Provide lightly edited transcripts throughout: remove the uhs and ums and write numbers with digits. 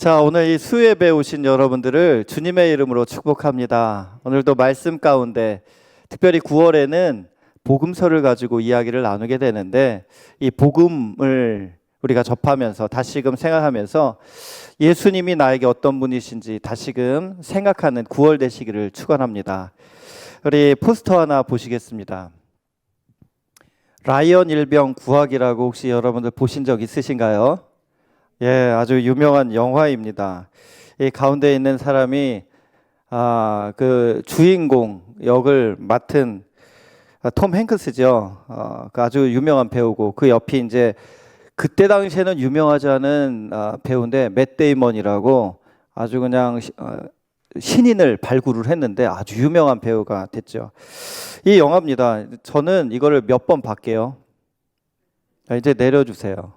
자, 오늘 이 수요예배 오신 여러분들을 주님의 이름으로 축복합니다. 오늘도 말씀 가운데 특별히 9월에는 복음서를 가지고 이야기를 나누게 되는데, 이 복음을 우리가 접하면서 다시금 생각하면서 예수님이 나에게 어떤 분이신지 다시금 생각하는 9월 되시기를 축원합니다. 우리 포스터 하나 보시겠습니다. 라이언 일병 구하기라고 혹시 여러분들 보신 적 있으신가요? 예, 아주 유명한 영화입니다. 이 가운데 있는 사람이 그 주인공 역을 맡은 톰 행크스죠. 그 아주 유명한 배우고, 그 옆이 이제 그때 당시에는 유명하지 않은 배우인데 맷 데이먼이라고 아주 그냥 신인을 발굴을 했는데 아주 유명한 배우가 됐죠. 이 영화입니다. 저는 이거를 몇 번 봤게요. 이제 내려주세요.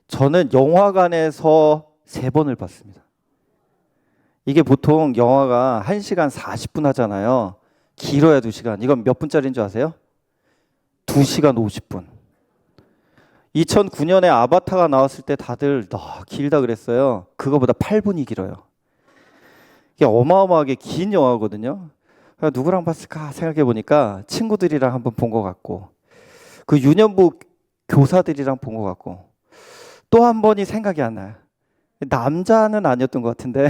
저는 영화관에서 3번을 봤습니다. 이게 보통 영화가 1시간 40분 하잖아요. 길어야 2시간. 이건 몇 분짜리인 줄 아세요? 2시간 50분. 2009년에 아바타가 나왔을 때 다들 길다 그랬어요. 그거보다 8분이 길어요. 이게 어마어마하게 긴 영화거든요. 누구랑 봤을까 생각해 보니까 친구들이랑 한번 본 것 같고, 그 유년부 교사들이랑 본 것 같고, 또 한 번이 생각이 안 나요. 남자는 아니었던 것 같은데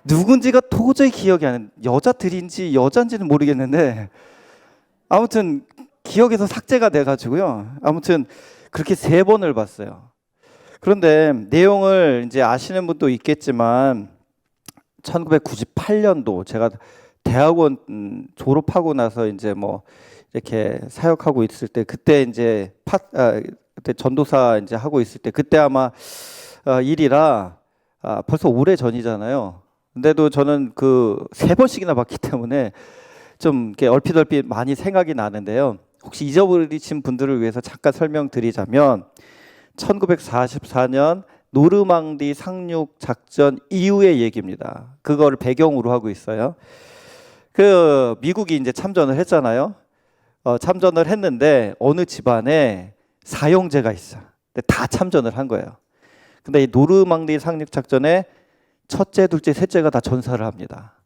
누군지가 도저히 기억이 안 나요. 여자들인지 여자인지는 모르겠는데 아무튼 기억에서 삭제가 돼가지고요. 아무튼 그렇게 3번을 봤어요. 그런데 내용을 이제 아시는 분도 있겠지만 1998년도 제가 대학원 졸업하고 나서 이제 뭐 이렇게 사역하고 있을 때, 그때 이제 그때 전도사 이제 하고 있을 때, 그때 아마 일이라 벌써 오래 전이잖아요. 근데도 저는 그 3번씩이나 봤기 때문에 좀 이렇게 얼핏얼핏 많이 생각이 나는데요. 혹시 잊어버리신 분들을 위해서 잠깐 설명드리자면 1944년 노르망디 상륙 작전 이후의 얘기입니다. 그걸 배경으로 하고 있어요. 그 미국이 이제 참전을 했잖아요. 참전을 했는데 어느 집안에 사형제가 있어. 근데 다 참전을 한 거예요. 근데 이 노르망디 상륙 작전에 첫째, 둘째, 셋째가 다 전사를 합니다.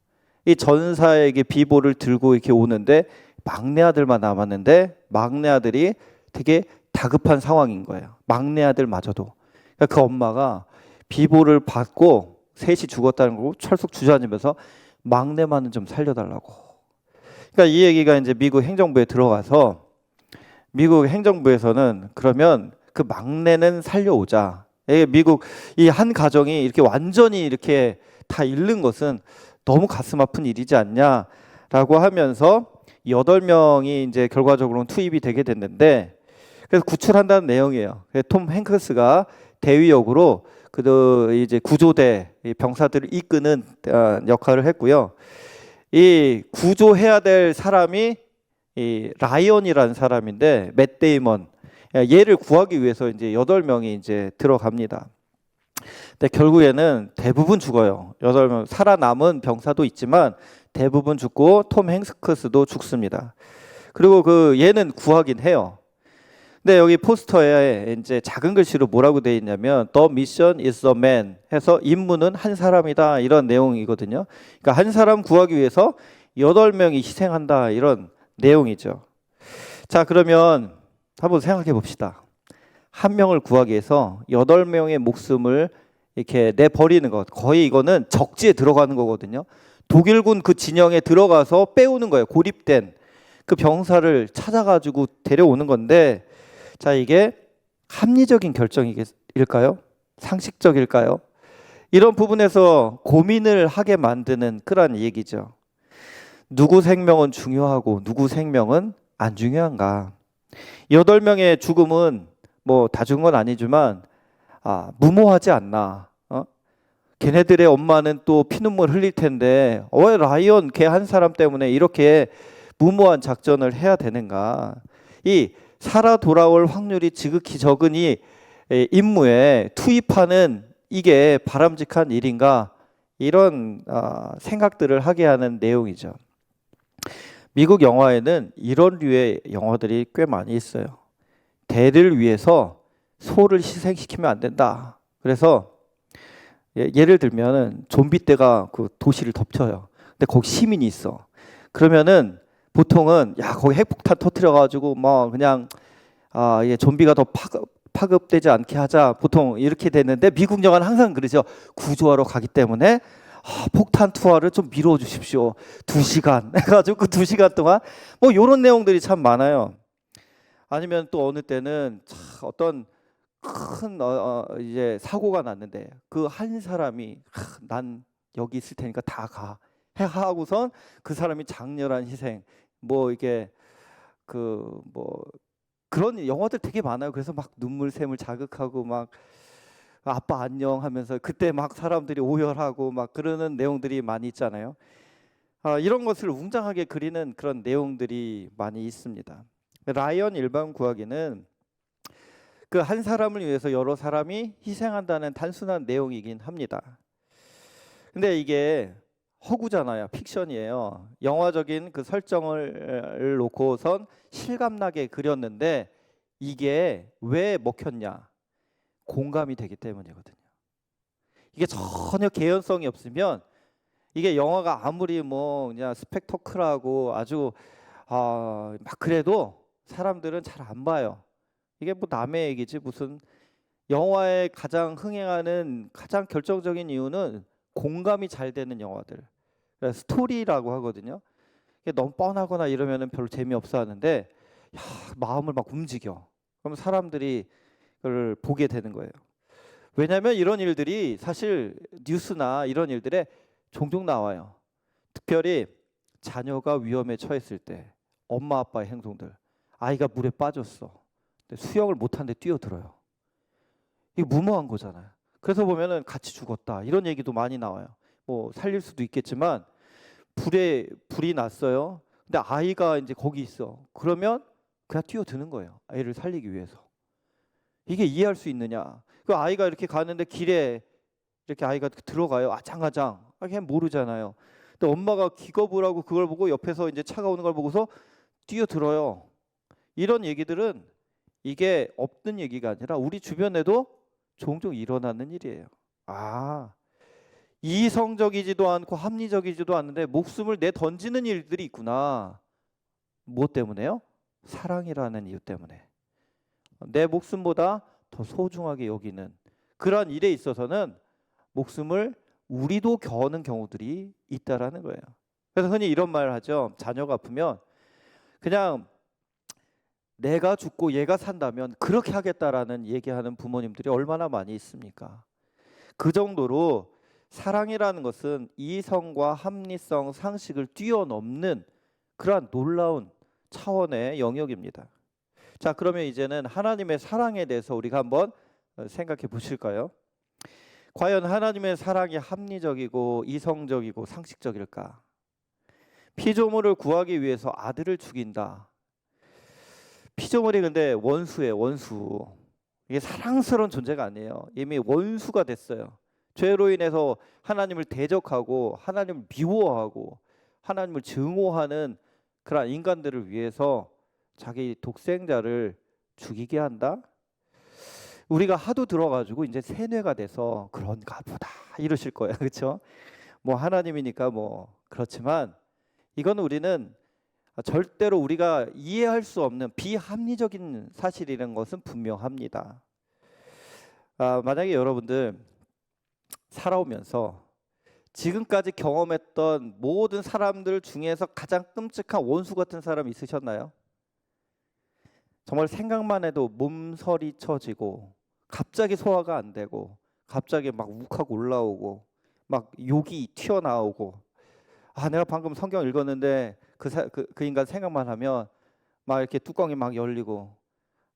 이 전사에게 비보를 들고 이렇게 오는데 막내 아들만 남았는데, 막내 아들이 되게 다급한 상황인 거예요. 막내 아들마저도. 그러니까 그 엄마가 비보를 받고 셋이 죽었다는 걸 철썩 주저앉으면서 막내만은 좀 살려달라고. 그러니까 이 얘기가 이제 미국 행정부에 들어가서, 미국 행정부에서는 그러면 그 막내는 살려오자. 미국 이 한 가정이 이렇게 완전히 이렇게 다 잃는 것은 너무 가슴 아픈 일이지 않냐라고 하면서 8명이 이제 결과적으로는 투입이 되게 됐는데, 그래서 구출한다는 내용이에요. 톰 행크스가 대위역으로 그 이제 구조대 병사들을 이끄는 역할을 했고요. 이 구조해야 될 사람이 이 라이언이라는 사람인데, 맷 데이먼, 얘를 구하기 위해서 이제 8명이 이제 들어갑니다. 근데 결국에는 대부분 죽어요. 8명 살아남은 병사도 있지만 대부분 죽고 톰 행크스도 죽습니다. 그리고 그 얘는 구하긴 해요. 근데 여기 포스터에 이제 작은 글씨로 뭐라고 되어 있냐면 The mission is a man 해서 임무는 한 사람이다, 이런 내용이거든요. 그러니까 한 사람 구하기 위해서 8명이 희생한다, 이런 내용이죠. 자, 그러면 한번 생각해 봅시다. 한 명을 구하기 위해서 8명의 목숨을 이렇게 내버리는 것, 거의 이거는 적지에 들어가는 거거든요. 독일군 그 진영에 들어가서 빼오는 거예요. 고립된 그 병사를 찾아가지고 데려오는 건데, 자, 이게 합리적인 결정일까요? 상식적일까요? 이런 부분에서 고민을 하게 만드는 그런 얘기죠. 누구 생명은 중요하고 누구 생명은 안 중요한가? 8명의 죽음은 뭐 다 죽은 건 아니지만 무모하지 않나? 걔네들의 엄마는 또 피눈물 흘릴 텐데 왜 라이언 걔 한 사람 때문에 이렇게 무모한 작전을 해야 되는가? 이 살아 돌아올 확률이 지극히 적은 이 임무에 투입하는 이게 바람직한 일인가? 이런 생각들을 하게 하는 내용이죠. 미국 영화에는 이런 류의 영화들이 꽤 많이 있어요. 대를 위해서 소를 희생시키면 안 된다. 그래서 예를 들면은 좀비 떼가 그 도시를 덮쳐요. 근데 거기 시민이 있어. 그러면은 보통은 야 거기 핵폭탄 터트려 가지고 뭐 그냥 좀비가 더 파급되지 않게 하자 보통 이렇게 되는데 미국 영화는 항상 그러죠. 구조하러 가기 때문에 폭탄 투하를 좀 미뤄 주십시오. 2시간 해가지고 그 2시간 동안 뭐 이런 내용들이 참 많아요. 아니면 또 어느 때는 어떤 큰 이제 사고가 났는데 그 한 사람이 난 여기 있을 테니까 다 가. 하고선 그 사람이 장렬한 희생 뭐 이게 그 뭐 그런 영화들 되게 많아요. 그래서 막 눈물샘을 자극하고 막 아빠 안녕 하면서 그때 막 사람들이 오열하고 막 그러는 내용들이 많이 있잖아요. 이런 것을 웅장하게 그리는 그런 내용들이 많이 있습니다. 라이언 일반 구하기는 그 한 사람을 위해서 여러 사람이 희생한다는 단순한 내용이긴 합니다. 근데 이게 허구잖아요. 픽션이에요. 영화적인 그 설정을 놓고선 실감나게 그렸는데 이게 왜 먹혔냐? 공감이 되기 때문이거든요. 이게 전혀 개연성이 없으면 이게 영화가 아무리 뭐 그냥 스펙터클하고 아주 막 그래도 사람들은 잘 안 봐요. 이게 뭐 남의 얘기지 무슨 영화의 가장 흥행하는 가장 결정적인 이유는 공감이 잘 되는 영화들. 그래서 스토리라고 하거든요. 이게 너무 뻔하거나 이러면은 별로 재미없어 하는데 마음을 막 움직여. 그럼 사람들이 그걸 보게 되는 거예요. 왜냐하면 이런 일들이 사실 뉴스나 이런 일들에 종종 나와요. 특별히 자녀가 위험에 처했을 때 엄마 아빠의 행동들. 아이가 물에 빠졌어. 근데 수영을 못하는데 뛰어들어요. 이게 무모한 거잖아요. 그래서 보면은 같이 죽었다 이런 얘기도 많이 나와요. 뭐 살릴 수도 있겠지만 불이 났어요. 근데 아이가 이제 거기 있어. 그러면 그냥 뛰어드는 거예요. 아이를 살리기 위해서. 이게 이해할 수 있느냐? 그 아이가 이렇게 가는데 길에 이렇게 아이가 들어가요. 아장아장. 그냥 모르잖아요. 근데 엄마가 기겁을 하고 그걸 보고 옆에서 이제 차가 오는 걸 보고서 뛰어들어요. 이런 얘기들은 이게 없는 얘기가 아니라 우리 주변에도 종종 일어나는 일이에요. 이성적이지도 않고 합리적이지도 않은데 목숨을 내던지는 일들이 있구나. 무엇 때문에요? 사랑이라는 이유 때문에. 내 목숨보다 더 소중하게 여기는 그러한 일에 있어서는 목숨을 우리도 겨우는 경우들이 있다라는 거예요. 그래서 흔히 이런 말을 하죠. 자녀가 아프면 그냥 내가 죽고 얘가 산다면 그렇게 하겠다라는 얘기하는 부모님들이 얼마나 많이 있습니까? 그 정도로 사랑이라는 것은 이성과 합리성, 상식을 뛰어넘는 그러한 놀라운 차원의 영역입니다. 자, 그러면 이제는 하나님의 사랑에 대해서 우리가 한번 생각해 보실까요? 과연 하나님의 사랑이 합리적이고 이성적이고 상식적일까? 피조물을 구하기 위해서 아들을 죽인다. 피조물이 근데 원수예요, 원수. 이게 사랑스러운 존재가 아니에요. 이미 원수가 됐어요. 죄로 인해서 하나님을 대적하고 하나님을 미워하고 하나님을 증오하는 그런 인간들을 위해서 자기 독생자를 죽이게 한다? 우리가 하도 들어가지고 이제 세뇌가 돼서 그런가 보다 이러실 거예요. 그렇죠? 뭐 하나님이니까 뭐 그렇지만 이건 우리는 절대로 우리가 이해할 수 없는 비합리적인 사실이라는 것은 분명합니다. 만약에 여러분들 살아오면서 지금까지 경험했던 모든 사람들 중에서 가장 끔찍한 원수 같은 사람 있으셨나요? 정말 생각만 해도 몸서리 쳐지고 갑자기 소화가 안 되고 갑자기 막 욱하고 올라오고 막 욕이 튀어나오고 내가 방금 성경 읽었는데 그 인간 생각만 하면 막 이렇게 뚜껑이 막 열리고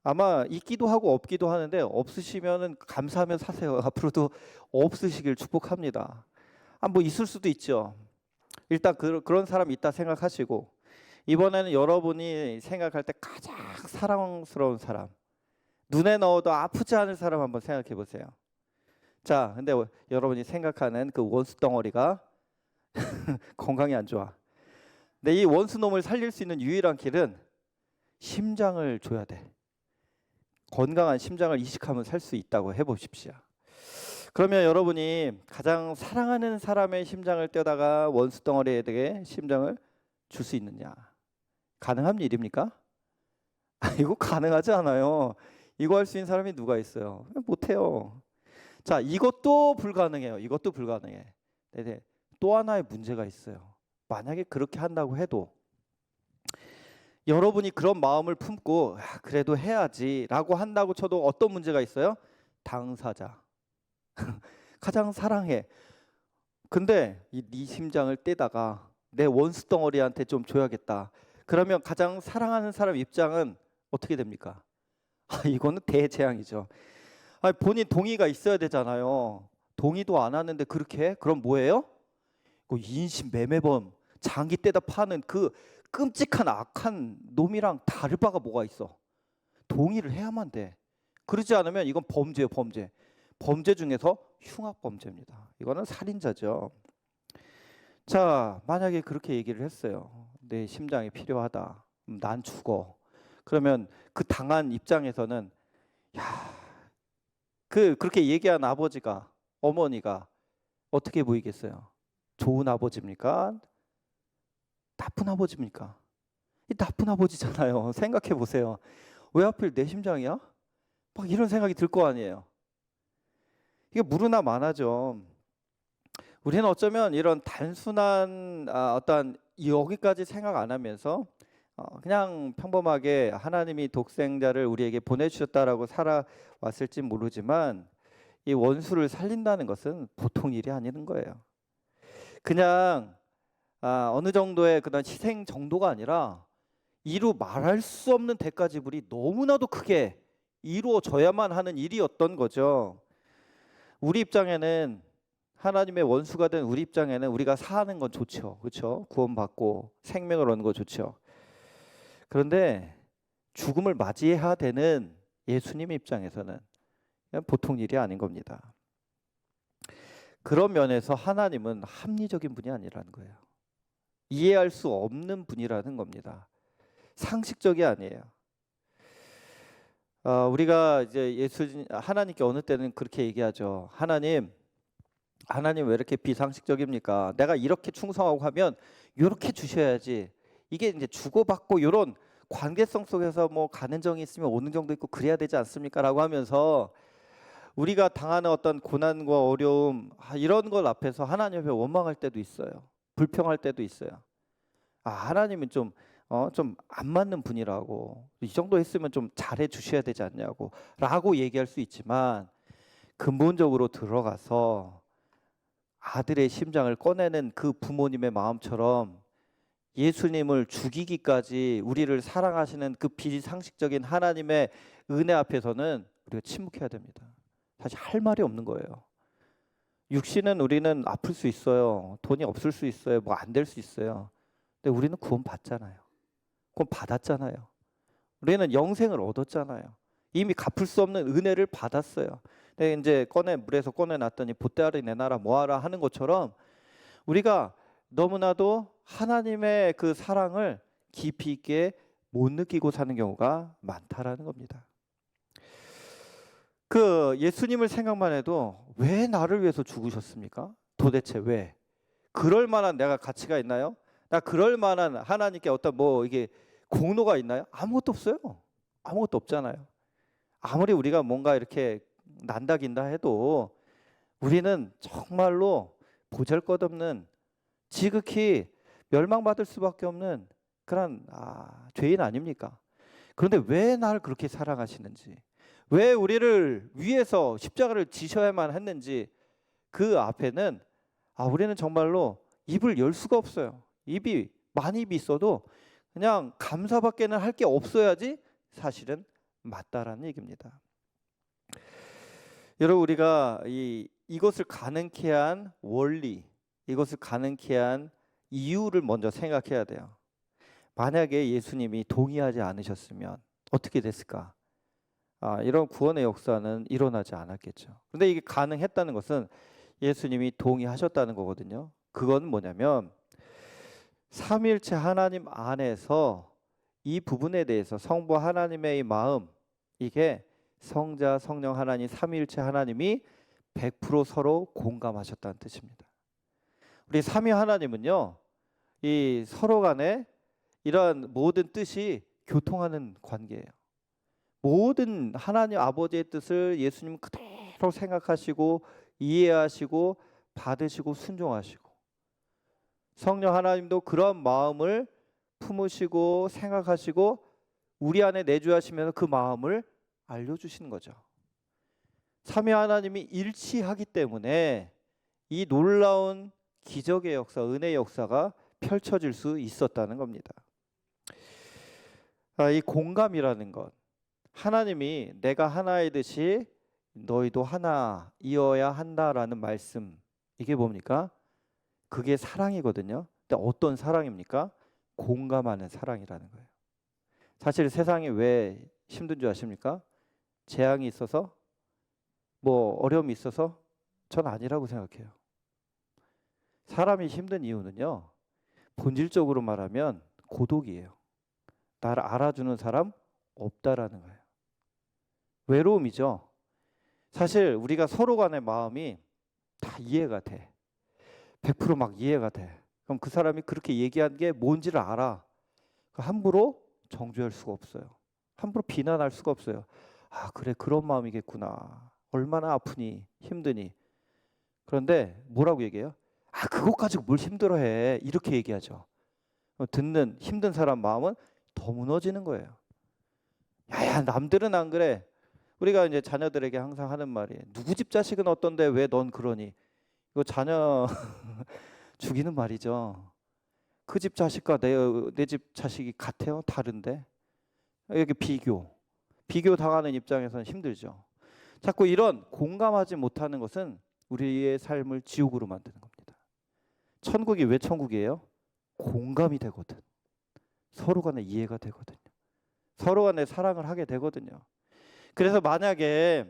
아마 있기도 하고 없기도 하는데 없으시면은 감사하며 사세요. 앞으로도 없으시길 축복합니다. 뭐 있을 수도 있죠. 일단 그런 사람이 있다 생각하시고 이번에는 여러분이 생각할 때 가장 사랑스러운 사람, 눈에 넣어도 아프지 않을 사람 한번 생각해 보세요. 자, 근데 여러분이 생각하는 그 원수 덩어리가 건강이 안 좋아. 근데 이 원수 놈을 살릴 수 있는 유일한 길은 심장을 줘야 돼. 건강한 심장을 이식하면 살 수 있다고 해보십시오. 그러면 여러분이 가장 사랑하는 사람의 심장을 떼다가 원수 덩어리에게 심장을 줄 수 있느냐? 가능한 일입니까? 이거 가능하지 않아요. 이거 할 수 있는 사람이 누가 있어요? 못해요. 자, 이것도 불가능해요. 이것도 불가능해. 네네. 또 하나의 문제가 있어요. 만약에 그렇게 한다고 해도 여러분이 그런 마음을 품고 그래도 해야지라고 한다고 쳐도 어떤 문제가 있어요? 당사자. 가장 사랑해. 근데 네 심장을 떼다가 내 원수 덩어리한테 좀 줘야겠다. 그러면 가장 사랑하는 사람 입장은 어떻게 됩니까? 이거는 대재앙이죠. 본인 동의가 있어야 되잖아요. 동의도 안 하는데 그렇게 해? 그럼 뭐예요? 인신매매범, 장기 떼다 파는 그 끔찍한 악한 놈이랑 다를 바가 뭐가 있어? 동의를 해야만 돼. 그러지 않으면 이건 범죄예요, 범죄. 범죄 중에서 흉악범죄입니다. 이거는 살인자죠. 자, 만약에 그렇게 얘기를 했어요. 내 심장이 필요하다. 난 죽어. 그러면 그 당한 입장에서는 그렇게 얘기한 아버지가, 어머니가 어떻게 보이겠어요? 좋은 아버지입니까? 나쁜 아버지입니까? 이 나쁜 아버지잖아요. 생각해 보세요. 왜 하필 내 심장이야? 막 이런 생각이 들 거 아니에요. 이게 무르나 많아죠. 우리는 어쩌면 이런 단순한 어떤 여기까지 생각 안 하면서 그냥 평범하게 하나님이 독생자를 우리에게 보내주셨다라고 살아왔을지 모르지만 이 원수를 살린다는 것은 보통 일이 아닌 거예요. 그냥 어느 정도의 그런 희생 정도가 아니라 이루 말할 수 없는 대가 지불이 너무나도 크게 이루어져야만 하는 일이었던 거죠. 우리 입장에는 하나님의 원수가 된 우리 입장에는 우리가 사는 건 좋죠. 그렇죠? 구원받고 생명을 얻는 거 좋죠. 그런데 죽음을 맞이해야 되는 예수님 입장에서는 그냥 보통 일이 아닌 겁니다. 그런 면에서 하나님은 합리적인 분이 아니라는 거예요. 이해할 수 없는 분이라는 겁니다. 상식적이 아니에요. 우리가 이제 하나님께 어느 때는 그렇게 얘기하죠. 하나님 왜 이렇게 비상식적입니까? 내가 이렇게 충성하고 하면 이렇게 주셔야지. 이게 이제 주고받고 이런 관계성 속에서 뭐 가는 정이 있으면 오는 정도 있고 그래야 되지 않습니까? 라고 하면서 우리가 당하는 어떤 고난과 어려움 이런 것 앞에서 하나님 앞에 원망할 때도 있어요. 불평할 때도 있어요. 하나님은 좀 안 맞는 분이라고, 이 정도 했으면 좀 잘해 주셔야 되지 않냐고 라고 얘기할 수 있지만 근본적으로 들어가서 아들의 심장을 꺼내는 그 부모님의 마음처럼 예수님을 죽이기까지 우리를 사랑하시는 그 비상식적인 하나님의 은혜 앞에서는 우리가 침묵해야 됩니다. 사실 할 말이 없는 거예요. 육신은 우리는 아플 수 있어요. 돈이 없을 수 있어요. 뭐 안 될 수 있어요. 근데 우리는 구원 받잖아요. 구원 받았잖아요. 우리는 영생을 얻었잖아요. 이미 갚을 수 없는 은혜를 받았어요. 근데 이제 물에서 꺼내놨더니 보따리 내놔라 뭐하라 하는 것처럼 우리가 너무나도 하나님의 그 사랑을 깊이 있게 못 느끼고 사는 경우가 많다라는 겁니다. 그 예수님을 생각만 해도 왜 나를 위해서 죽으셨습니까? 도대체 왜? 그럴 만한 내가 가치가 있나요? 나 그럴 만한 하나님께 어떤 이게 공로가 있나요? 아무것도 없어요. 아무것도 없잖아요. 아무리 우리가 뭔가 이렇게 난다긴다 해도 우리는 정말로 보잘것없는 지극히 멸망받을 수밖에 없는 그런 죄인 아닙니까? 그런데 왜 나를 그렇게 사랑하시는지, 왜 우리를 위해서 십자가를 지셔야만 했는지 그 앞에는 우리는 정말로 입을 열 수가 없어요. 입이 있어도 그냥 감사밖에는 할 게 없어야지 사실은 맞다라는 얘기입니다. 여러분, 우리가 이것을 가능케 한 원리, 이것을 가능케 한 이유를 먼저 생각해야 돼요. 만약에 예수님이 동의하지 않으셨으면 어떻게 됐을까? 이런 구원의 역사는 일어나지 않았겠죠. 그런데 이게 가능했다는 것은 예수님이 동의하셨다는 거거든요. 그건 뭐냐면 삼위일체 하나님 안에서 이 부분에 대해서 성부 하나님의 이 마음, 이게 성자 성령 하나님 삼위일체 하나님이 100% 서로 공감하셨다는 뜻입니다. 우리 삼위 하나님은요, 이 서로 간에 이러한 모든 뜻이 교통하는 관계예요. 모든 하나님 아버지의 뜻을 예수님 그대로 생각하시고 이해하시고 받으시고 순종하시고, 성령 하나님도 그런 마음을 품으시고 생각하시고 우리 안에 내주하시면서 그 마음을 알려주시는 거죠. 삼위 하나님이 일치하기 때문에 이 놀라운 기적의 역사, 은혜의 역사가 펼쳐질 수 있었다는 겁니다. 이 공감이라는 것, 하나님이 내가 하나이듯이 너희도 하나이어야 한다라는 말씀, 이게 뭡니까? 그게 사랑이거든요. 근데 어떤 사랑입니까? 공감하는 사랑이라는 거예요. 사실 세상이 왜 힘든 줄 아십니까? 재앙이 있어서, 뭐 어려움이 있어서? 전 아니라고 생각해요. 사람이 힘든 이유는요, 본질적으로 말하면 고독이에요. 나를 알아주는 사람 없다라는 거예요. 외로움이죠. 사실 우리가 서로 간의 마음이 다 이해가 돼. 100% 이해가 돼. 그럼 그 사람이 그렇게 얘기한 게 뭔지를 알아. 함부로 정죄할 수가 없어요. 함부로 비난할 수가 없어요. 아, 그래, 그런 마음이겠구나. 얼마나 아프니, 힘드니. 그런데 뭐라고 얘기해요? 아, 그것 가지고 뭘 힘들어해. 이렇게 얘기하죠. 듣는 힘든 사람 마음은 더 무너지는 거예요. 야야, 남들은 안 그래. 우리가 이제 자녀들에게 항상 하는 말이, 누구 집 자식은 어떤데 왜 넌 그러니? 이거 자녀 죽이는 말이죠. 그 집 자식과 내 집 자식이 같아요? 다른데? 이렇게 비교 당하는 입장에서는 힘들죠. 자꾸 이런 공감하지 못하는 것은 우리의 삶을 지옥으로 만드는 겁니다. 천국이 왜 천국이에요? 공감이 되거든. 서로 간에 이해가 되거든요. 서로 간에 사랑을 하게 되거든요. 그래서 만약에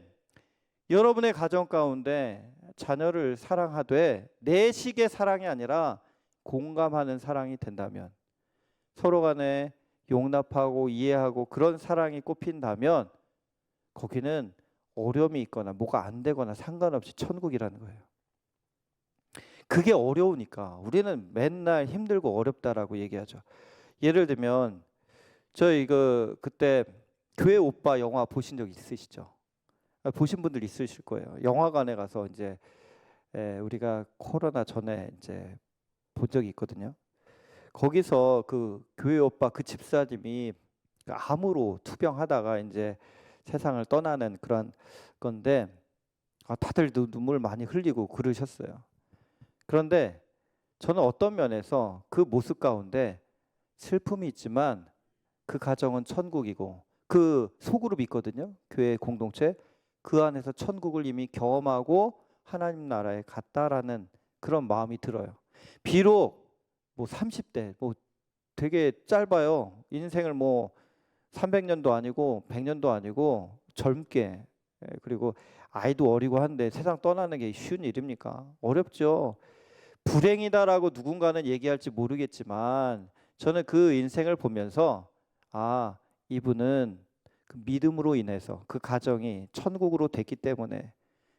여러분의 가정 가운데 자녀를 사랑하되 내 식의 사랑이 아니라 공감하는 사랑이 된다면, 서로 간에 용납하고 이해하고 그런 사랑이 꼽힌다면, 거기는 어려움이 있거나 뭐가 안 되거나 상관없이 천국이라는 거예요. 그게 어려우니까 우리는 맨날 힘들고 어렵다라고 얘기하죠. 예를 들면 저희 그때 교회 오빠 영화 보신 적 있으시죠? 보신 분들 있으실 거예요. 영화관에 가서 이제 우리가 코로나 전에 이제 본 적이 있거든요. 거기서 그 교회 오빠 그 집사님이 암으로 투병하다가 이제 세상을 떠나는 그런 건데, 다들 눈물 많이 흘리고 그러셨어요. 그런데 저는 어떤 면에서 그 모습 가운데 슬픔이 있지만 그 가정은 천국이고, 그 소그룹이 있거든요. 교회 공동체. 그 안에서 천국을 이미 경험하고 하나님 나라에 갔다라는 그런 마음이 들어요. 비록 뭐 30대 뭐 되게 짧아요. 인생을 뭐 300년도 아니고 100년도 아니고 젊게, 그리고 아이도 어리고 한데 세상 떠나는 게 쉬운 일입니까? 어렵죠. 불행이다라고 누군가는 얘기할지 모르겠지만 저는 그 인생을 보면서, 아, 이분은 그 믿음으로 인해서 그 가정이 천국으로 됐기 때문에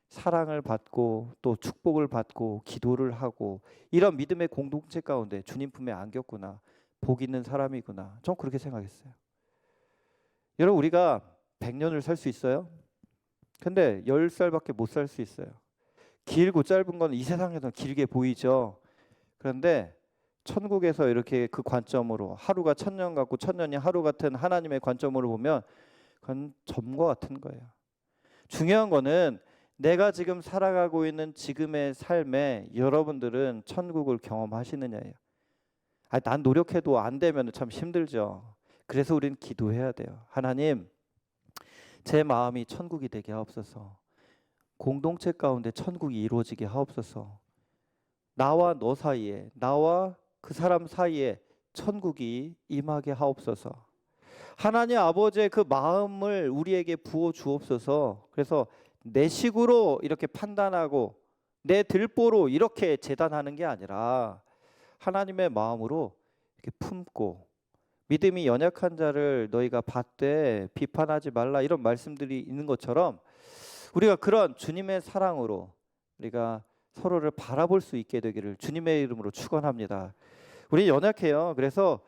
사랑을 받고 또 축복을 받고 기도를 하고 이런 믿음의 공동체 가운데 주님 품에 안겼구나. 복 있는 사람이구나. 전 그렇게 생각했어요. 여러분, 우리가 100년을 살 수 있어요? 근데 10살밖에 못 살 수 있어요. 길고 짧은 건 이 세상에서는 길게 보이죠. 그런데 천국에서 이렇게 그 관점으로 하루가 1000년 같고 1000년이 하루 같은 하나님의 관점으로 보면 그건 점과 같은 거예요. 중요한 거는 내가 지금 살아가고 있는 지금의 삶에 여러분들은 천국을 경험하시느냐예요. 난 노력해도 안 되면 참 힘들죠. 그래서 우리는 기도해야 돼요. 하나님, 제 마음이 천국이 되게 하옵소서. 공동체 가운데 천국이 이루어지게 하옵소서. 나와 너 사이에, 나와 그 사람 사이에 천국이 임하게 하옵소서. 하나님 아버지의 그 마음을 우리에게 부어 주옵소서. 그래서 내 식으로 이렇게 판단하고 내 들보로 이렇게 재단하는 게 아니라 하나님의 마음으로 이렇게 품고, 믿음이 연약한 자를 너희가 받되 비판하지 말라, 이런 말씀들이 있는 것처럼 우리가 그런 주님의 사랑으로 우리가 서로를 바라볼 수 있게 되기를 주님의 이름으로 축원합니다. 우리 연약해요. 그래서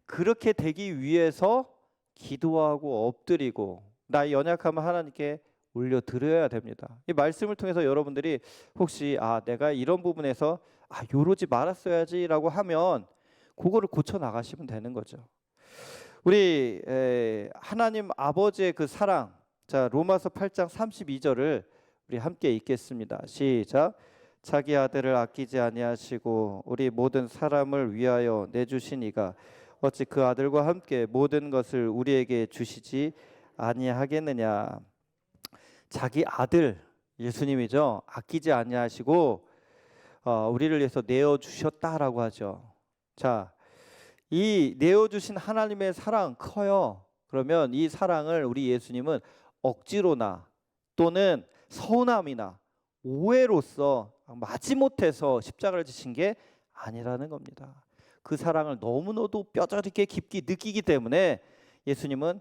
그렇게 되기 위해서 기도하고 엎드리고 나의 연약함을 하나님께 올려드려야 됩니다. 이 말씀을 통해서 여러분들이 혹시 내가 이런 부분에서 요러지 말았어야지라고 하면 그거를 고쳐 나가시면 되는 거죠. 우리 하나님 아버지의 그 사랑, 자 로마서 8장 32절을 우리 함께 읽겠습니다. 시작. 자기 아들을 아끼지 아니하시고 우리 모든 사람을 위하여 내주신 이가 어찌 그 아들과 함께 모든 것을 우리에게 주시지 아니하겠느냐. 자기 아들 예수님이죠. 아끼지 아니하시고 우리를 위해서 내어주셨다라고 하죠. 자, 이 내어주신 하나님의 사랑 커요. 그러면 이 사랑을 우리 예수님은 억지로나 또는 서운함이나 오해로서 마지못해서 십자가를 지신 게 아니라는 겁니다. 그 사랑을 너무나도 뼈저리게 깊이 느끼기 때문에 예수님은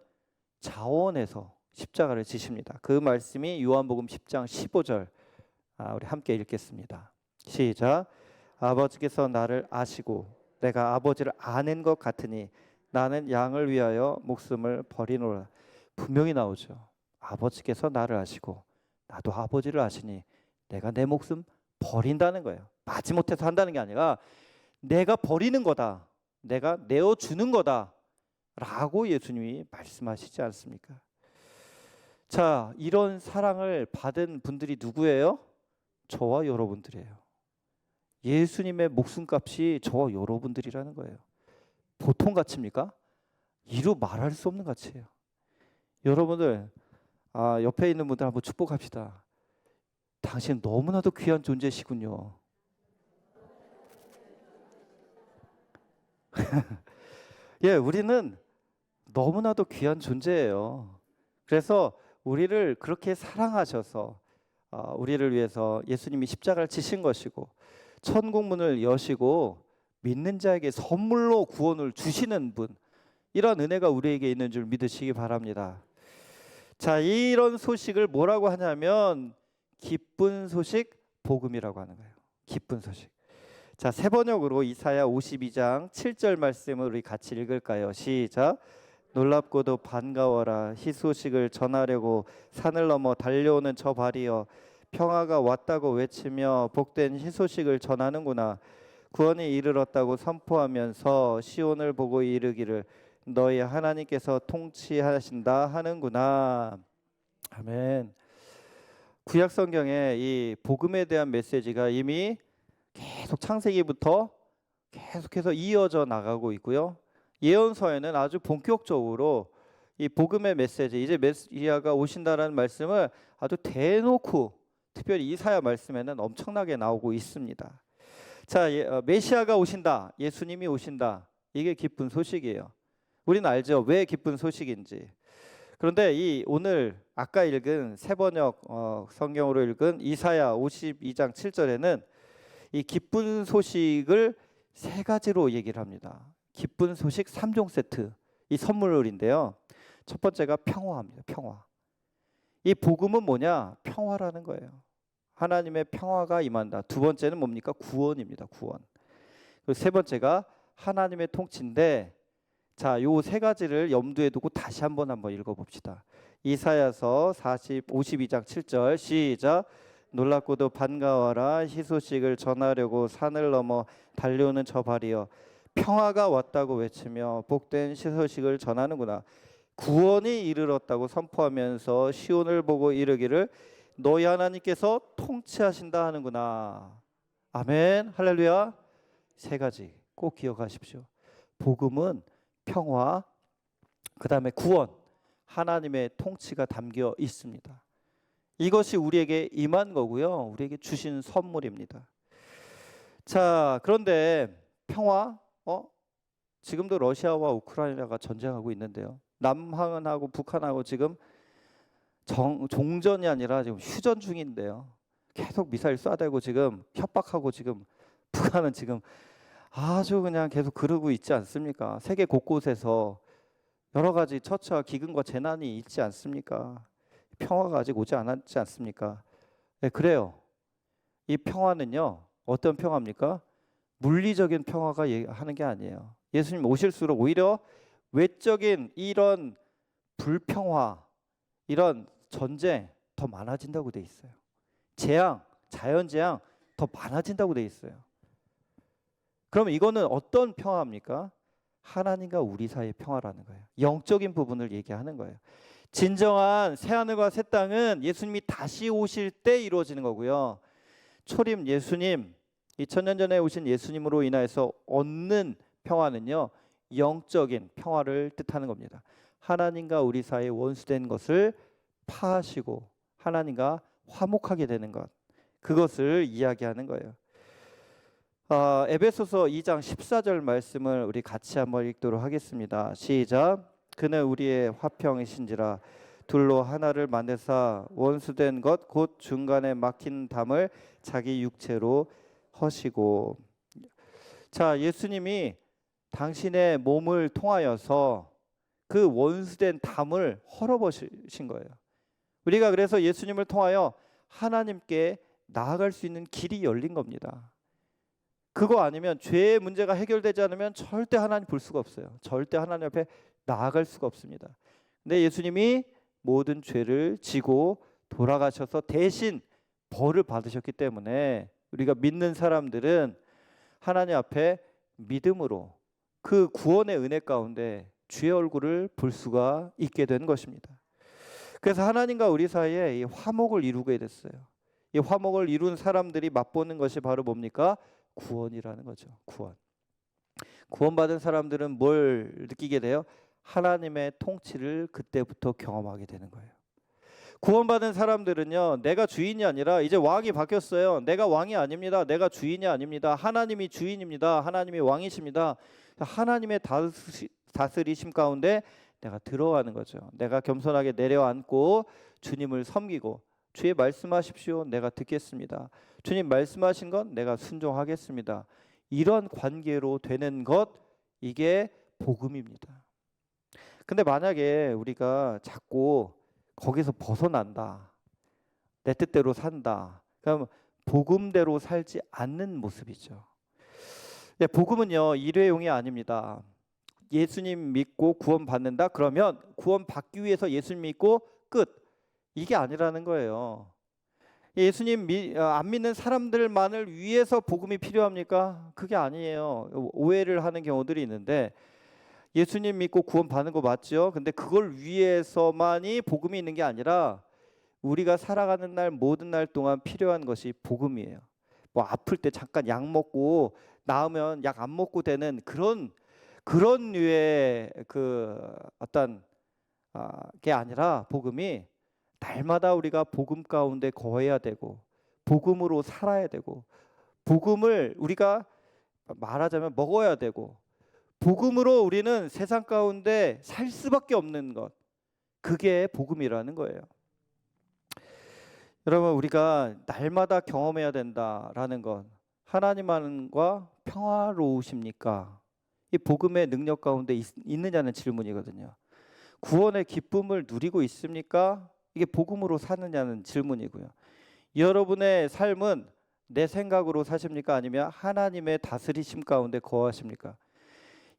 자원해서 십자가를 지십니다. 그 말씀이 요한복음 10장 15절 우리 함께 읽겠습니다. 시작. 아버지께서 나를 아시고 내가 아버지를 아는 것 같으니 나는 양을 위하여 목숨을 버리노라. 분명히 나오죠. 아버지께서 나를 아시고 나도 아버지를 아시니 내가 내 목숨 버린다는 거예요. 마지못해서 한다는 게 아니라 내가 버리는 거다. 내가 내어주는 거다. 라고 예수님이 말씀하시지 않습니까? 자, 이런 사랑을 받은 분들이 누구예요? 저와 여러분들이에요. 예수님의 목숨값이 저와 여러분들이라는 거예요. 보통 가치입니까? 이루 말할 수 없는 가치예요. 여러분들 옆에 있는 분들 한번 축복합시다. 당신 너무나도 귀한 존재시군요. 예, 우리는 너무나도 귀한 존재예요. 그래서 우리를 그렇게 사랑하셔서 우리를 위해서 예수님이 십자가를 지신 것이고 천국문을 여시고 믿는 자에게 선물로 구원을 주시는 분, 이런 은혜가 우리에게 있는 줄 믿으시기 바랍니다. 자, 이런 소식을 뭐라고 하냐면 기쁜 소식, 복음이라고 하는 거예요. 기쁜 소식. 자, 세 번역으로 이사야 52장 7절 말씀을 우리 같이 읽을까요? 시작. 놀랍고도 반가워라. 희소식을 전하려고 산을 넘어 달려오는 저 발이여 평화가 왔다고 외치며 복된 희소식을 전하는구나. 구원이 이르렀다고 선포하면서 시온을 보고 이르기를 너희 하나님께서 통치하신다 하는구나. 아멘. 구약 성경에 이 복음에 대한 메시지가 이미 계속 창세기부터 계속해서 이어져 나가고 있고요. 예언서에는 아주 본격적으로 이 복음의 메시지, 이제 메시아가 오신다라는 말씀을 아주 대놓고 특별히 이사야 말씀에는 엄청나게 나오고 있습니다. 자, 메시아가 오신다, 예수님이 오신다. 이게 기쁜 소식이에요. 우리는 알죠, 왜 기쁜 소식인지. 그런데 이 오늘 아까 읽은 세번역 성경으로 읽은 이사야 52장 7절에는 이 기쁜 소식을 세 가지로 얘기를 합니다. 기쁜 소식 3종 세트, 이 선물인데요. 첫 번째가 평화입니다. 평화. 이 복음은 뭐냐? 평화라는 거예요. 하나님의 평화가 임한다. 두 번째는 뭡니까? 구원입니다. 구원. 그리고 세 번째가 하나님의 통치인데, 자, 요 세 가지를 염두에 두고 다시 한번 읽어봅시다. 이사야서 52장 7절 시작. 놀랍고도 반가워라. 희소식을 전하려고 산을 넘어 달려오는 저 발이여 평화가 왔다고 외치며 복된 희소식을 전하는구나. 구원이 이르렀다고 선포하면서 시온을 보고 이르기를 너희 하나님께서 통치하신다 하는구나. 아멘. 할렐루야. 세 가지 꼭 기억하십시오. 복음은 평화, 그 다음에 구원, 하나님의 통치가 담겨 있습니다. 이것이 우리에게 임한 거고요. 우리에게 주신 선물입니다. 자, 그런데 평화, 지금도 러시아와 우크라이나가 전쟁하고 있는데요. 남한하고 북한하고 지금 종전이 아니라 지금 휴전 중인데요. 계속 미사일 쏴대고 지금 협박하고 지금 북한은 지금 아주 그냥 계속 그러고 있지 않습니까? 세계 곳곳에서 여러 가지 처처와 기근과 재난이 있지 않습니까? 평화가 아직 오지 않았지 않습니까? 네, 그래요. 이 평화는요, 어떤 평화입니까? 물리적인 평화가 하는 게 아니에요. 예수님 오실수록 오히려 외적인 이런 불평화, 이런 전쟁 더 많아진다고 돼 있어요. 재앙, 자연재앙 더 많아진다고 돼 있어요. 그러면 이거는 어떤 평화입니까? 하나님과 우리 사이의 평화라는 거예요. 영적인 부분을 얘기하는 거예요. 진정한 새하늘과 새 땅은 예수님이 다시 오실 때 이루어지는 거고요. 초림 예수님, 2000년 전에 오신 예수님으로 인하여서 얻는 평화는요, 영적인 평화를 뜻하는 겁니다. 하나님과 우리 사이에 원수된 것을 파하시고 하나님과 화목하게 되는 것, 그것을 이야기하는 거예요. 에베소서 2장 14절 말씀을 우리 같이 한번 읽도록 하겠습니다. 시작. 그는 우리의 화평이신지라 둘로 하나를 만드사 원수된 것 곧 중간에 막힌 담을 자기 육체로 허시고. 자, 예수님이 당신의 몸을 통하여서 그 원수된 담을 헐어버리신 거예요. 우리가 그래서 예수님을 통하여 하나님께 나아갈 수 있는 길이 열린 겁니다. 그거 아니면 죄의 문제가 해결되지 않으면 절대 하나님 볼 수가 없어요. 절대 하나님 앞에 나아갈 수가 없습니다. 근데 예수님이 모든 죄를 지고 돌아가셔서 대신 벌을 받으셨기 때문에 우리가 믿는 사람들은 하나님 앞에 믿음으로 그 구원의 은혜 가운데 주의 얼굴을 볼 수가 있게 된 것입니다. 그래서 하나님과 우리 사이에 이 화목을 이루게 됐어요. 이 화목을 이룬 사람들이 맛보는 것이 바로 뭡니까? 구원이라는 거죠. 구원받은 사람들은 뭘 느끼게 돼요? 하나님의 통치를 그때부터 경험하게 되는 거예요. 구원받은 사람들은요, 내가 주인이 아니라 이제 왕이 바뀌었어요. 내가 왕이 아닙니다. 내가 주인이 아닙니다. 하나님이 주인입니다. 하나님이 왕이십니다. 하나님의 다스리심 가운데 내가 들어가는 거죠. 내가 겸손하게 내려앉고 주님을 섬기고, 주의 말씀하십시오. 내가 듣겠습니다. 주님 말씀하신 건 내가 순종하겠습니다. 이런 관계로 되는 것, 이게 복음입니다. 근데 만약에 우리가 자꾸 거기서 벗어난다, 내 뜻대로 산다, 그럼 복음대로 살지 않는 모습이죠. 복음은요, 일회용이 아닙니다. 예수님 믿고 구원 받는다? 그러면 구원 받기 위해서 예수님 믿고 끝. 이게 아니라는 거예요. 예수님 안 믿는 사람들만을 위해서 복음이 필요합니까? 그게 아니에요. 오해를 하는 경우들이 있는데, 예수님 믿고 구원 받는 거 맞죠? 근데 그걸 위해서만이 복음이 있는 게 아니라 우리가 살아가는 날 모든 날 동안 필요한 것이 복음이에요. 뭐 아플 때 잠깐 약 먹고 나으면 약 안 먹고 되는 그런 류의 그 어떤 게 아니라, 복음이 날마다 우리가 복음 가운데 거해야 되고 복음으로 살아야 되고 복음을 우리가 말하자면 먹어야 되고 복음으로 우리는 세상 가운데 살 수밖에 없는 것, 그게 복음이라는 거예요. 여러분, 우리가 날마다 경험해야 된다라는 것, 하나님과 평화로우십니까? 이 복음의 능력 가운데 있느냐는 질문이거든요. 구원의 기쁨을 누리고 있습니까? 이게 복음으로 사느냐는 질문이고요. 여러분의 삶은 내 생각으로 사십니까? 아니면 하나님의 다스리심 가운데 거하십니까?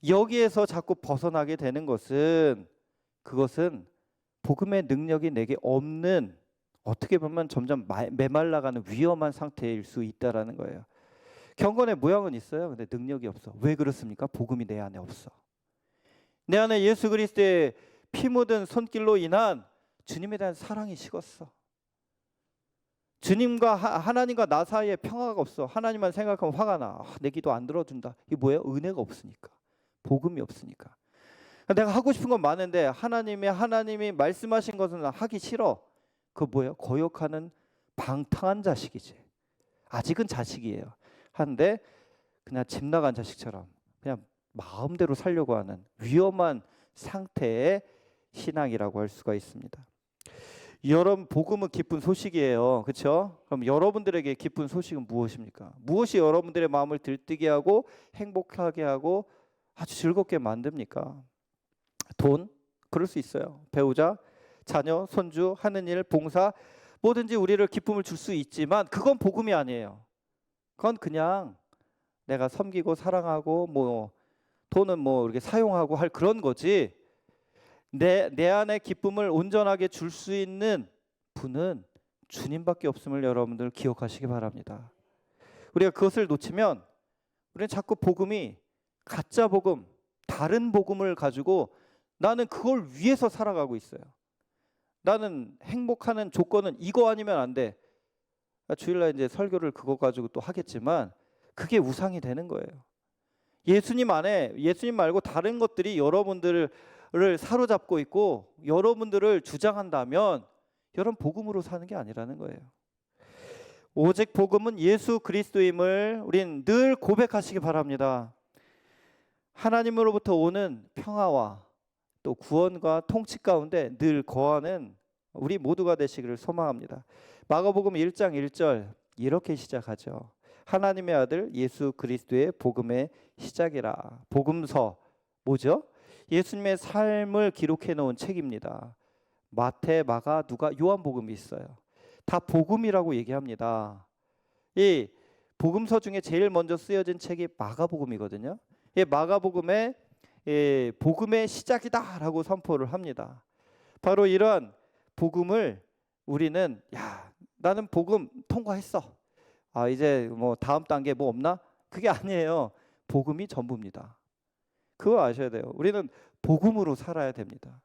여기에서 자꾸 벗어나게 되는 것은, 그것은 복음의 능력이 내게 없는, 어떻게 보면 점점 메말라가는 위험한 상태일 수 있다라는 거예요. 경건의 모양은 있어요. 근데 능력이 없어. 왜 그렇습니까? 복음이 내 안에 없어. 내 안에 예수 그리스도의 피 묻은 손길로 인한 주님에 대한 사랑이 식었어. 주님과 하나님과 나 사이에 평화가 없어. 하나님만 생각하면 화가 나. 내 기도 안 들어준다. 이게 뭐예요? 은혜가 없으니까. 복음이 없으니까. 내가 하고 싶은 건 많은데 하나님이 말씀하신 것은 하기 싫어. 그거 뭐예요? 거역하는 방탕한 자식이지. 아직은 자식이에요. 한데 그냥 집 나간 자식처럼 그냥 마음대로 살려고 하는 위험한 상태의 신앙이라고 할 수가 있습니다. 여러분, 복음은 기쁜 소식이에요. 그렇죠? 그럼 여러분들에게 기쁜 소식은 무엇입니까? 무엇이 여러분들의 마음을 들뜨게 하고 행복하게 하고 아주 즐겁게 만듭니까? 돈? 그럴 수 있어요. 배우자? 자녀, 손주, 하는 일, 봉사, 뭐든지 우리를 기쁨을 줄 수 있지만 그건 복음이 아니에요. 그건 그냥 내가 섬기고 사랑하고 뭐 돈은 뭐 이렇게 사용하고 할 그런 거지. 내 안에 기쁨을 온전하게 줄 수 있는 분은 주님밖에 없음을 여러분들 기억하시기 바랍니다. 우리가 그것을 놓치면 우리는 자꾸 복음이 가짜 복음, 다른 복음을 가지고 나는 그걸 위해서 살아가고 있어요. 나는 행복하는 조건은 이거 아니면 안 돼. 주일날 이제 설교를 그거 가지고 또 하겠지만 그게 우상이 되는 거예요. 예수님 안에 예수님 말고 다른 것들이 여러분들을 사로잡고 있고 여러분들을 주장한다면 여러분 복음으로 사는 게 아니라는 거예요. 오직 복음은 예수 그리스도임을 우린 늘 고백하시기 바랍니다. 하나님으로부터 오는 평화와 또 구원과 통치 가운데 늘 거하는 우리 모두가 되시기를 소망합니다. 마가복음 1장 1절 이렇게 시작하죠. 하나님의 아들 예수 그리스도의 복음의 시작이라. 복음서 뭐죠? 예수님의 삶을 기록해 놓은 책입니다. 마태, 마가, 누가, 요한복음이 있어요. 다 복음이라고 얘기합니다. 이 복음서 중에 제일 먼저 쓰여진 책이 마가복음이거든요. 이 마가복음의 복음의 시작이다라고 선포를 합니다. 바로 이러한 복음을 우리는 나는 복음 통과했어. 이제 뭐 다음 단계 뭐 없나? 그게 아니에요. 복음이 전부입니다. 그거 아셔야 돼요. 우리는 복음으로 살아야 됩니다.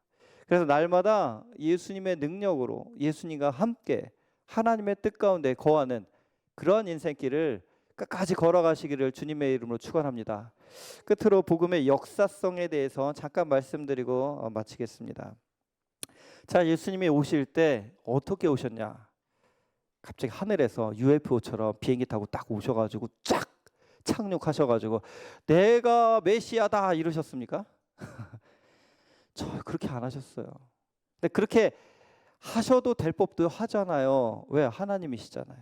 그래서 날마다 예수님의 능력으로 예수님과 함께 하나님의 뜻 가운데 거하는 그런 인생길을 끝까지 걸어가시기를 주님의 이름으로 축원합니다. 끝으로 복음의 역사성에 대해서 잠깐 말씀드리고 마치겠습니다. 자, 예수님이 오실 때 어떻게 오셨냐? 갑자기 하늘에서 UFO처럼 비행기 타고 딱 오셔가지고 쫙 착륙하셔가지고 내가 메시아다 이러셨습니까? 저 그렇게 안 하셨어요. 근데 그렇게 하셔도 될 법도 하잖아요. 왜? 하나님이시잖아요.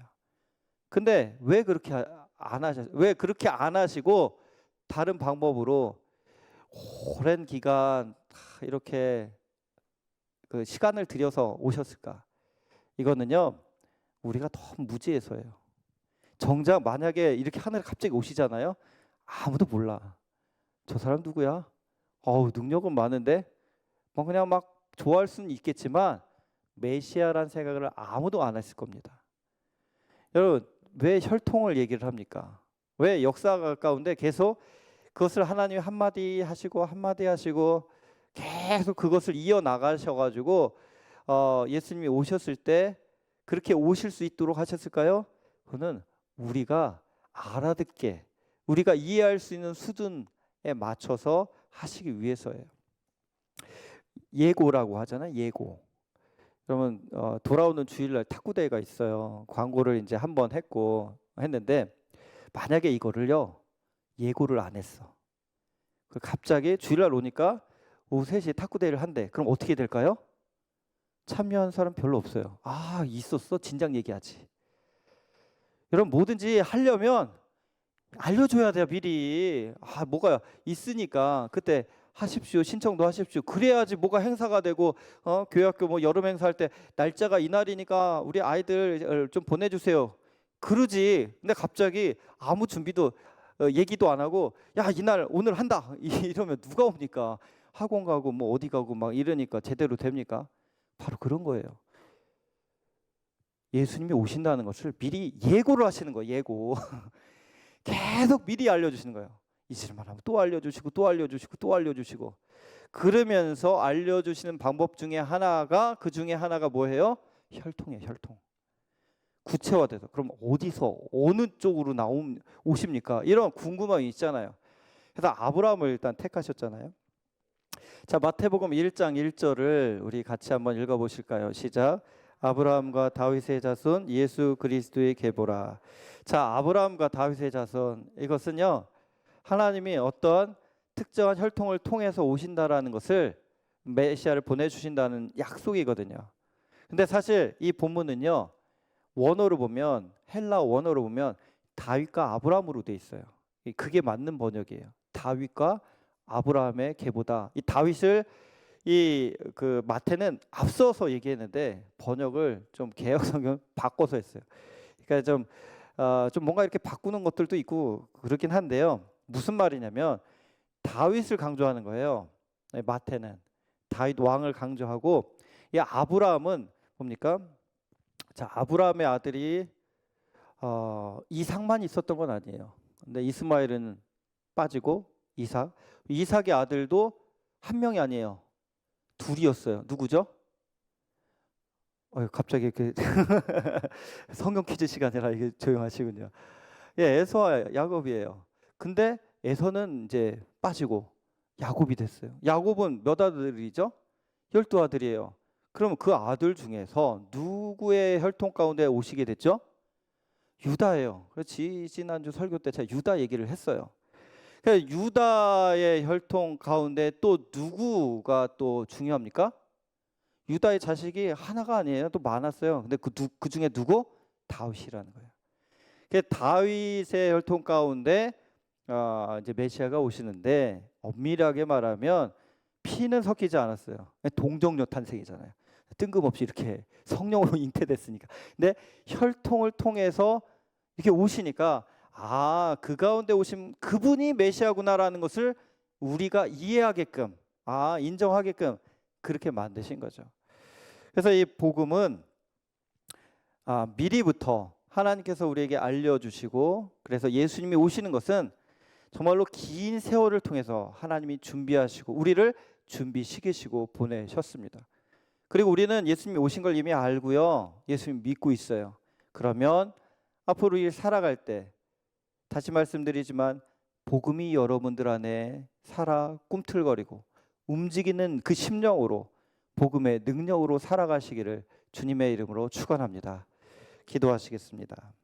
근데 왜 그렇게 안 하셨어요? 왜 그렇게 안 하시고 다른 방법으로 오랜 기간 이렇게 그 시간을 들여서 오셨을까? 이거는요, 우리가 너무 무지해서예요. 정작 만약에 이렇게 하늘에 갑자기 오시잖아요. 아무도 몰라. 저 사람 누구야? 능력은 많은데 뭐 그냥 막 좋아할 수는 있겠지만 메시아란 생각을 아무도 안 했을 겁니다. 여러분, 왜 혈통을 얘기를 합니까? 왜 역사 가운데 계속 그것을 하나님이 한마디 하시고 한마디 하시고 계속 그것을 이어나가셔가지고 예수님이 오셨을 때 그렇게 오실 수 있도록 하셨을까요? 그거는 우리가 알아듣게, 우리가 이해할 수 있는 수준에 맞춰서 하시기 위해서예요. 예고라고 하잖아요. 예고. 그러면 돌아오는 주일날 탁구대회가 있어요. 광고를 이제 한번 했는데 만약에 이거를요 예고를 안 했어. 갑자기 주일날 오니까 오후 3시에 탁구대회를 한대. 그럼 어떻게 될까요? 참여한 사람 별로 없어요. 있었어? 진작 얘기하지. 여러분 뭐든지 하려면 알려줘야 돼요 미리. 뭐가 있으니까 그때 하십시오. 신청도 하십시오. 그래야지 뭐가 행사가 되고 교회학교 뭐 여름 행사할 때 날짜가 이날이니까 우리 아이들 좀 보내주세요. 그러지. 근데 갑자기 아무 준비도 얘기도 안 하고 이날 오늘 한다 이러면 누가 옵니까? 학원 가고 뭐 어디 가고 막 이러니까 제대로 됩니까? 바로 그런 거예요. 예수님이 오신다는 것을 미리 예고를 하시는 거예요. 예고. 계속 미리 알려주시는 거예요. 잊을만 하면 또 알려주시고 또 알려주시고 또 알려주시고 그러면서 알려주시는 방법 중에 하나가 그 중에 하나가 뭐예요? 혈통이에요. 혈통. 구체화돼서 그럼 어디서 어느 쪽으로 오십니까? 이런 궁금함이 있잖아요. 그래서 아브라함을 일단 택하셨잖아요. 자, 마태복음 1장 1절을 우리 같이 한번 읽어보실까요? 시작. 아브라함과 다윗의 자손 예수 그리스도의 계보라. 자, 아브라함과 다윗의 자손, 이것은요 하나님이 어떤 특정한 혈통을 통해서 오신다라는 것을 메시아를 보내주신다는 약속이거든요. 근데 사실 이 본문은요 원어로 보면 헬라 원어로 보면 다윗과 아브라함으로 돼 있어요. 그게 맞는 번역이에요. 다윗과 아브라함의 계보다. 이 다윗을 이 그 마태는 앞서서 얘기했는데 번역을 좀 개역 성경 바꿔서 했어요. 그러니까 좀 뭔가 이렇게 바꾸는 것들도 있고 그렇긴 한데요. 무슨 말이냐면 다윗을 강조하는 거예요. 네, 마태는 다윗 왕을 강조하고, 이 아브라함은 뭡니까? 자, 아브라함의 아들이 이삭만 있었던 건 아니에요. 근데 이스마엘은 빠지고 이삭의 아들도 한 명이 아니에요. 둘이었어요. 누구죠? 갑자기 그 성경 퀴즈 시간이라 이게 조용하시군요. 예, 에서와 야곱이에요. 근데 에서는 이제 빠지고 야곱이 됐어요. 야곱은 몇 아들이죠? 12아들이에요. 그럼 그 아들 중에서 누구의 혈통 가운데 오시게 됐죠? 유다예요. 그렇지. 지난주 설교 때 제가 유다 얘기를 했어요. 그러니까 유다의 혈통 가운데 또 누구가 또 중요합니까? 유다의 자식이 하나가 아니에요. 또 많았어요. 근데 그 중에 누구? 다윗이라는 거예요. 그 다윗의 혈통 가운데 이제 메시아가 오시는데, 엄밀하게 말하면 피는 섞이지 않았어요. 동정녀 탄생이잖아요. 뜬금없이 이렇게 성령으로 잉태됐으니까. 근데 혈통을 통해서 이렇게 오시니까 그 가운데 오신 그분이 메시아구나라는 것을 우리가 이해하게끔, 인정하게끔 그렇게 만드신 거죠. 그래서 이 복음은 미리부터 하나님께서 우리에게 알려주시고, 그래서 예수님이 오시는 것은 정말로 긴 세월을 통해서 하나님이 준비하시고 우리를 준비시키시고 보내셨습니다. 그리고 우리는 예수님이 오신 걸 이미 알고요, 예수님 믿고 있어요. 그러면 앞으로 일 살아갈 때, 다시 말씀드리지만 복음이 여러분들 안에 살아 꿈틀거리고 움직이는 그 심령으로, 복음의 능력으로 살아가시기를 주님의 이름으로 축원합니다. 기도하시겠습니다.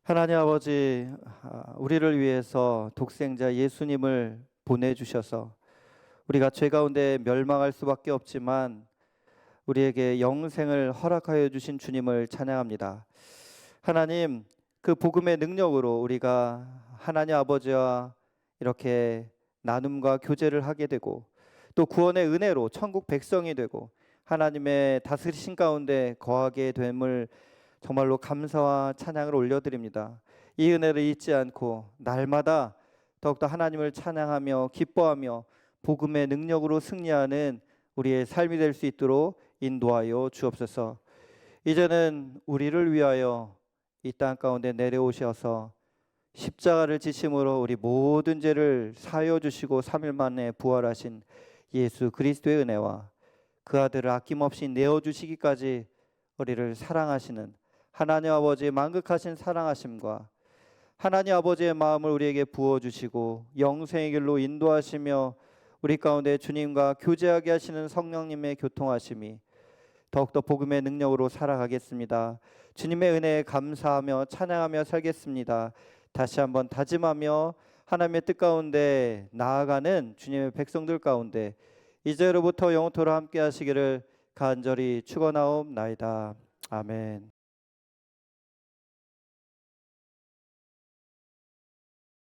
하나님 아버지, 우리를 위해서 독생자 예수님을 보내주셔서 우리가 죄 가운데 멸망할 수밖에 없지만 우리에게 영생을 허락하여 주신 주님을 찬양합니다. 하나님, 그 복음의 능력으로 우리가 하나님 아버지와 이렇게 나눔과 교제를 하게 되고, 또 구원의 은혜로 천국 백성이 되고 하나님의 다스리신 가운데 거하게 됨을 정말로 감사와 찬양을 올려드립니다. 이 은혜를 잊지 않고 날마다 더욱더 하나님을 찬양하며 기뻐하며 복음의 능력으로 승리하는 우리의 삶이 될 수 있도록 인도하여 주옵소서. 이제는 우리를 위하여 이 땅 가운데 내려오셔서 십자가를 지심으로 우리 모든 죄를 사하여 주시고 3일 만에 부활하신 예수 그리스도의 은혜와 그 아들을 아낌없이 내어주시기까지 우리를 사랑하시는 하나님 아버지의 만극하신 사랑하심과 하나님 아버지의 마음을 우리에게 부어주시고 영생의 길로 인도하시며 우리 가운데 주님과 교제하게 하시는 성령님의 교통하심이 더욱더 복음의 능력으로 살아가겠습니다. 주님의 은혜에 감사하며 찬양하며 살겠습니다. 다시 한번 다짐하며 하나님의 뜻 가운데 나아가는 주님의 백성들 가운데 이제로부터 영원토록 함께 하시기를 간절히 축원하옵나이다. 아멘.